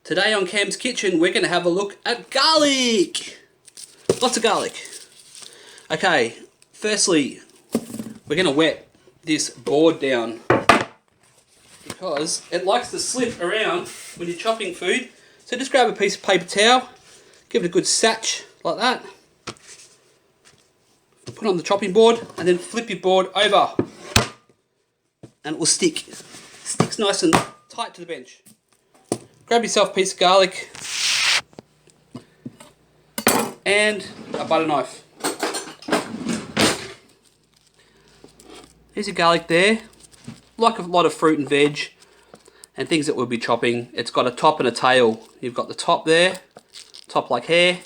Today on Cam's Kitchen, we're going to have a look at garlic. Lots of garlic. Okay, firstly, we're going to wet this board down because it likes to slip around when you're chopping food. So just grab a piece of paper towel, give it a good satch like that. Put it on the chopping board and then flip your board over and it will stick. Sticks nice and tight to the bench. Grab yourself a piece of garlic and a butter knife. Here's your garlic there. Like a lot of fruit and veg and things that we'll be chopping, it's got a top and a tail. You've got the top there, top like hair,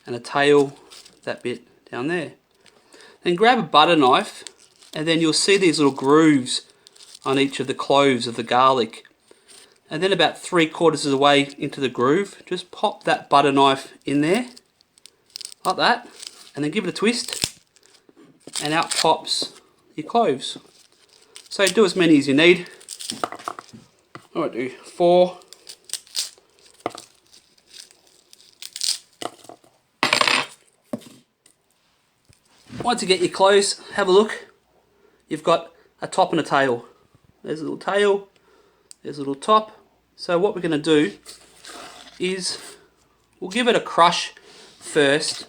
and a tail, that bit down there. Then grab a butter knife and then you'll see these little grooves on each of the cloves of the garlic. And then about 3/4 of the way into the groove, just pop that butter knife in there, like that, and then give it a twist, and out pops your cloves. So do as many as you need. I might do 4. Once you get your cloves, have a look. You've got a top and a tail. There's a little tail, there's a little top. So what we're going to do is we'll give it a crush first.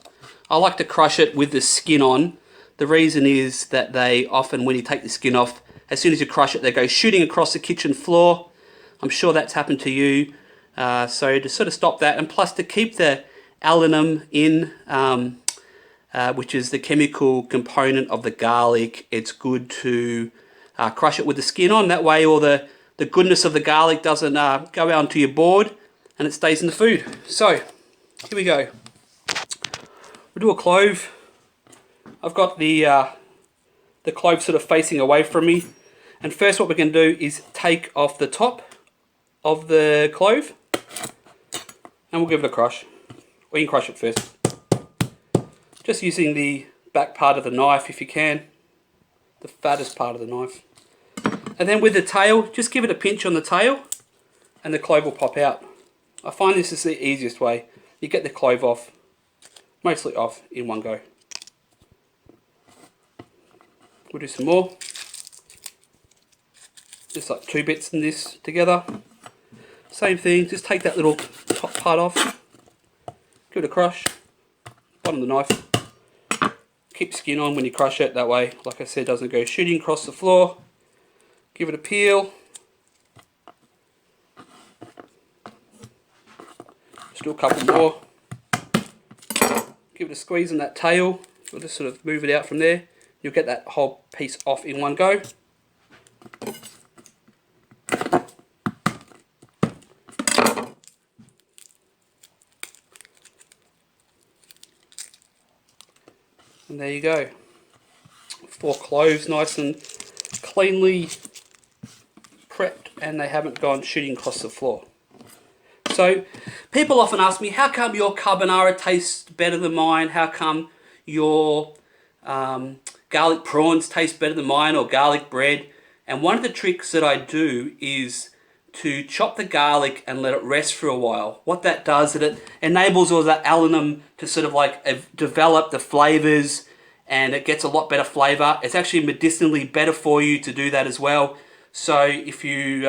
I like to crush it with the skin on. The reason is that they often, when you take the skin off, as soon as you crush it, they go shooting across the kitchen floor. I'm sure that's happened to you. So to sort of stop that, and plus to keep the allium in, which is the chemical component of the garlic, it's good to crush it with the skin on. That way all the goodness of the garlic doesn't go out onto your board and it stays in the food. So here we go. We'll do a clove. I've got the clove sort of facing away from me, and first what we're going to do is take off the top of the clove and we'll give it a crush. Or you can crush it first. Just using the back part of the knife if you can, the fattest part of the knife. And then with the tail, just give it a pinch on the tail and the clove will pop out. I find this is the easiest way. You get the clove off, mostly off in one go. We'll do some more. Just like 2 bits in this together. Same thing, just take that little top part off, give it a crush, bottom of the knife. Keep skin on when you crush it, that way, like I said, it doesn't go shooting across the floor. Give it a peel. Just do a couple more. Give it a squeeze on that tail. We'll just sort of move it out from there. You'll get that whole piece off in one go. And there you go. 4 cloves, nice and cleanly prepped, and they haven't gone shooting across the floor. So people often ask me, how come your carbonara tastes better than mine? How come your garlic prawns taste better than mine, or garlic bread? And one of the tricks that I do is to chop the garlic and let it rest for a while. What that does is it enables all that allium to sort of like develop the flavors, and it gets a lot better flavor. It's actually medicinally better for you to do that as well. So if you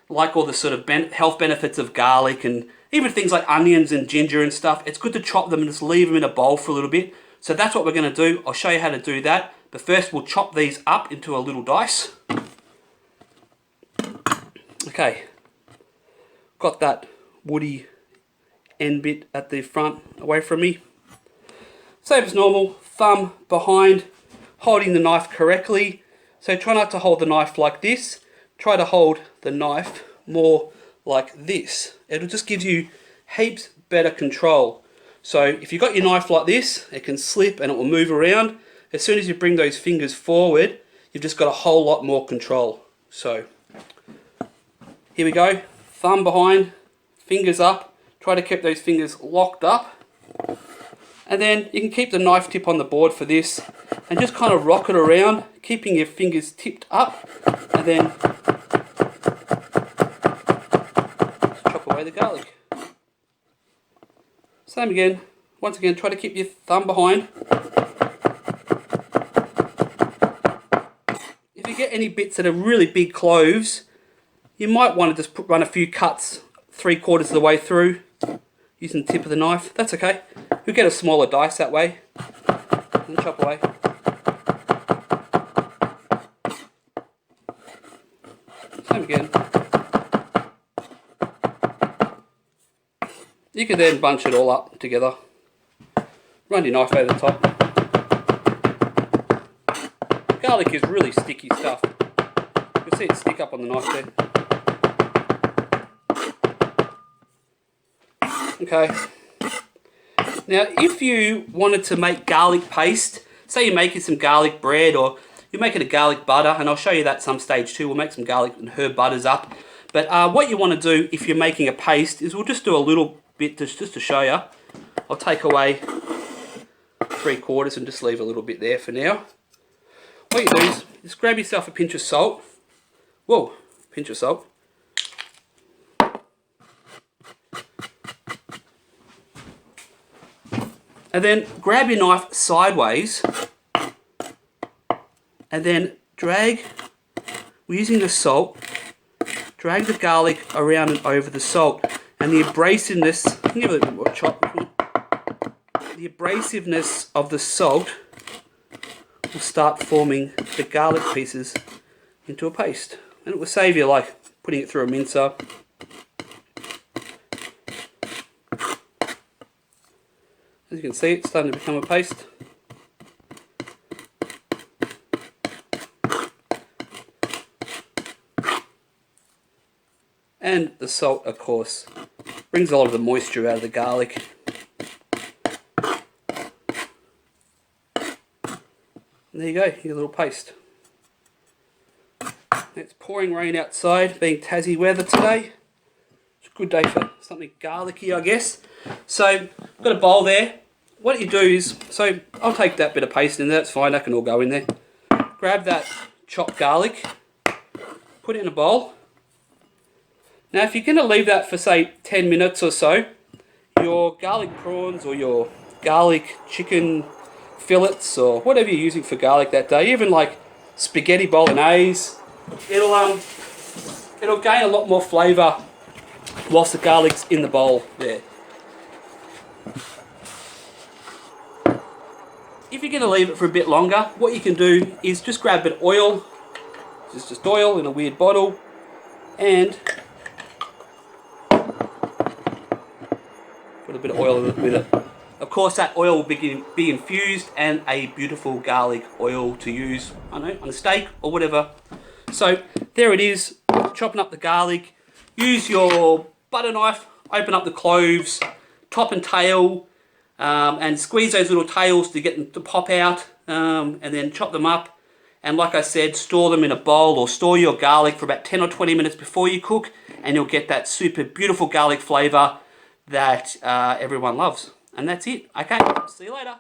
like all the sort of health benefits of garlic and even things like onions and ginger and stuff, it's good to chop them and just leave them in a bowl for a little bit. So that's what we're going to do. I'll show you how to do that. But first we'll chop these up into a little dice. Okay, got that woody end bit at the front away from me. Same as normal, thumb behind, holding the knife correctly. So try not to hold the knife like this. Try to hold the knife more like this. It'll just give you heaps better control. So if you've got your knife like this, it can slip and it will move around. As soon as you bring those fingers forward, you've just got a whole lot more control. So here we go, thumb behind, fingers up. Try to keep those fingers locked up. And then you can keep the knife tip on the board for this and just kind of rock it around, keeping your fingers tipped up, and then chop away away the garlic. Same again. Once again, try to keep your thumb behind. If you get any bits that are really big cloves, you might want to just run a few cuts 3/4 of the way through using the tip of the knife. That's okay. You'll get a smaller dice that way. And chop away. Same again. You can then bunch it all up together. Run your knife over the top. Garlic is really sticky stuff. You'll see it stick up on the knife there. Okay. Now, if you wanted to make garlic paste, say you're making some garlic bread or you're making a garlic butter, and I'll show you that some stage too. We'll make some garlic and herb butters up. But what you want to do if you're making a paste is we'll just do a little bit just to show you. I'll take away 3/4 and just leave a little bit there for now. What you do is just grab yourself a pinch of salt. Whoa, pinch of salt. And then grab your knife sideways and then drag, using the salt, drag the garlic around and over the salt. And the abrasiveness, give it a little bit more chop. The abrasiveness of the salt will start forming the garlic pieces into a paste. And it will save you like putting it through a mincer. As you can see, it's starting to become a paste. And the salt, of course, brings a lot of the moisture out of the garlic. And there you go, your little paste. It's pouring rain outside, being Tassie weather today. It's a good day for something garlicky, I guess. So, I've got a bowl there. What you do is, so I'll take that bit of paste in there, that's fine, that can all go in there. Grab that chopped garlic, put it in a bowl. Now if you're going to leave that for say 10 minutes or so, your garlic prawns or your garlic chicken fillets or whatever you're using for garlic that day, even like spaghetti bolognese, it'll gain a lot more flavour whilst the garlic's in the bowl there. If you're going to leave it for a bit longer, what you can do is just grab a bit of oil, just oil in a weird bottle, and put a bit of oil with it. Of course that oil will be infused and a beautiful garlic oil to use, I don't know, on a steak or whatever. So there it is, chopping up the garlic. Use your butter knife, open up the cloves, top and tail, and squeeze those little tails to get them to pop out, and then chop them up. And like I said, store them in a bowl or store your garlic for about 10 or 20 minutes before you cook, and you'll get that super beautiful garlic flavour that everyone loves. And that's it. Okay, see you later.